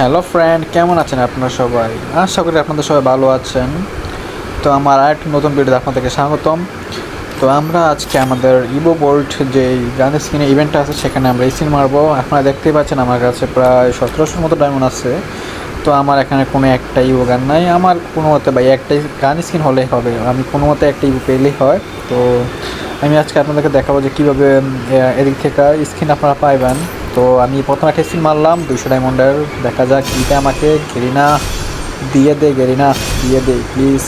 Hello friend, কেমন আছেন আপনারা সবাই? আশা করি আপনাদের সবাই ভালো আছেন। তো আমার আরেকটি নতুন ভিডিওতে আপনাদেরকে স্বাগতম। তো আমরা আজকে আমাদের ইভো বোল্ট যেই গান স্ক্রিনে ইভেন্টটা আছে সেখানে আমরা স্পিন মারবো। আপনারা দেখতেই পাচ্ছেন আমার কাছে প্রায় 1700 মতো ডায়মন্ড আছে। তো আমার এখানে কোনো একটা ইভো গান নাই, আমার কোনো মতে ভাই একটাই গান স্ক্রিন হলেই হবে, আমি কোনো মতে একটা ইভো পেলেই হয়। তো আমি আজকে আপনাদেরকে দেখাবো যে কীভাবে এদিক থেকে স্ক্রিন আপনারা পাইবেন। তো আমি প্রথমে একটা স্পিন মারলাম 200 ডায়মন্ডের, দেখা যাক কীটা আমাকে গেরিনা দিয়ে দে প্লিজ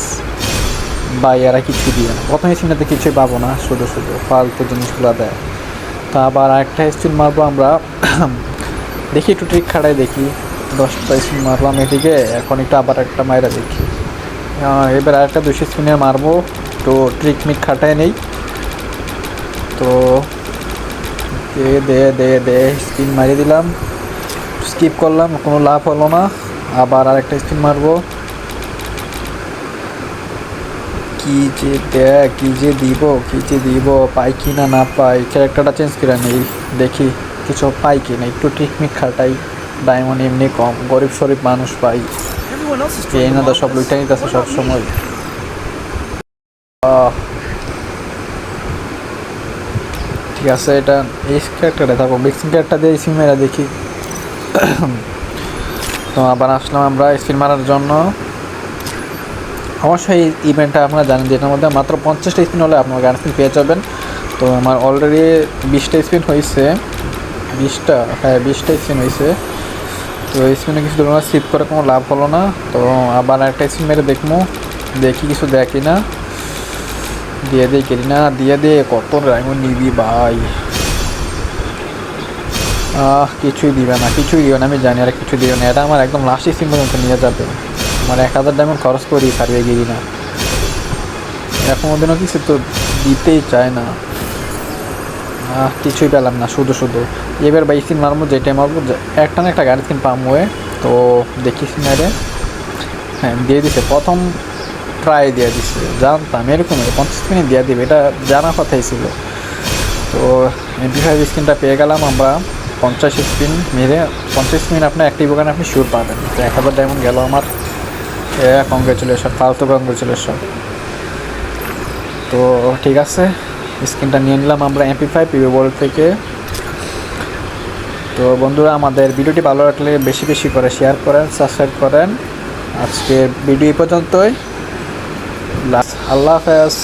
ভাই। এরা কিছু দিয়ে না, প্রথমে স্পিনটাতে কিছুই পাবো না, শুধু শুধু ফালতু জিনিসগুলো দেয়। তা আবার আরেকটা স্পিন মারবো আমরা দেখি, একটু ট্রিক খাটাই দেখি। 10টা স্পিন মারলাম এদিকে, এখন একটু আবার একটা মায়েরা দেখি। এবার আরেকটা 200 স্পিনে মারবো, তো ট্রিক মিক খাটাই নেই। তো দে স্পিন মারিয়ে দিলাম, স্কিপ করলাম, কোনো লাভ হলো না। আবার আরেকটা স্পিন মারবো, কি যে দিব, পাই কি না পাই। ক্যারেক্টারটা চেঞ্জ করে নেই, দেখি কিছু পাই কি না, একটু টেকনিক খাটাই। ডায়মন্ড এমনি কম, গরিব শরীফ মানুষ পাই, এই না সব লুইটা নিতেছে সবসময়। ঠিক আছে, এটা এই ক্যারেক্টারটা থাকবো, বেক্সিং ক্যারেক্টার দিয়ে স্পিন মেরা দেখি। তো আবার আসলাম আমরা স্পিন মারার জন্য। অবশ্যই এই ইভেন্টটা আপনারা জানেন যে এটার মধ্যে মাত্র 50টা স্পিন হলে আপনার গান স্পিন পেয়ে যাবেন। তো আমার অলরেডি 20টা স্পিন হয়েছে, 20টা স্পিন হয়েছে। তো স্পিনে কিছু ধরুন সিপ করে কোনো লাভ হলো না। তো আবার একটা স্পিন মেরে দেখবো, দেখি কিছু দেখি না, দিয়ে দে কত ডায়মন্ড নিবি ভাই। কিছুই দিবে না, আমি জানি আর কিছু দিবে না। এটা আমার একদম লাস্ট স্পিন পর্যন্ত নিয়ে যাবে। আমার 1000 ডায়মন্ড খরচ করি সারিয়ে গেলি না, এখন ওদিনও কিছু তো দিতেই চায় না। কিছুই পেলাম না, শুধু শুধু। এবার বা স্পিন মারবো, যেটাই মারবো একটা না একটা গাড়ি স্পিন পামো। তো দেখি সিনারে, হ্যাঁ দিয়ে দিছে, প্রথম ট্রাই দিয়ে দিছে। জানতাম এরকম 50 স্পিনে দিয়ে দিবে, এটা জানা কথাই ছিল। তো MP5 স্পিনটা পেয়ে গেলাম আমরা। 50 স্পিন মেরে 50 স্পিন আপনার অ্যাক্টিভ ওখানে আপনি শিওর পাবেন। তো 1000 ডায়মন্ড গেল আমার। কংগ্রেচুলেশন, ফালতু কংগ্রেচুলেশন। তো ঠিক আছে, স্ক্রিনটা নিয়ে নিলাম আমরা MP5 ইভো বোল্ট থেকে। তো বন্ধুরা, আমাদের ভিডিওটি ভালো লাগলে বেশি বেশি করে শেয়ার করেন, সাবস্ক্রাইব করেন। আজকে ভিডিও এই পর্যন্তই, আল্লাহ হাফেজ।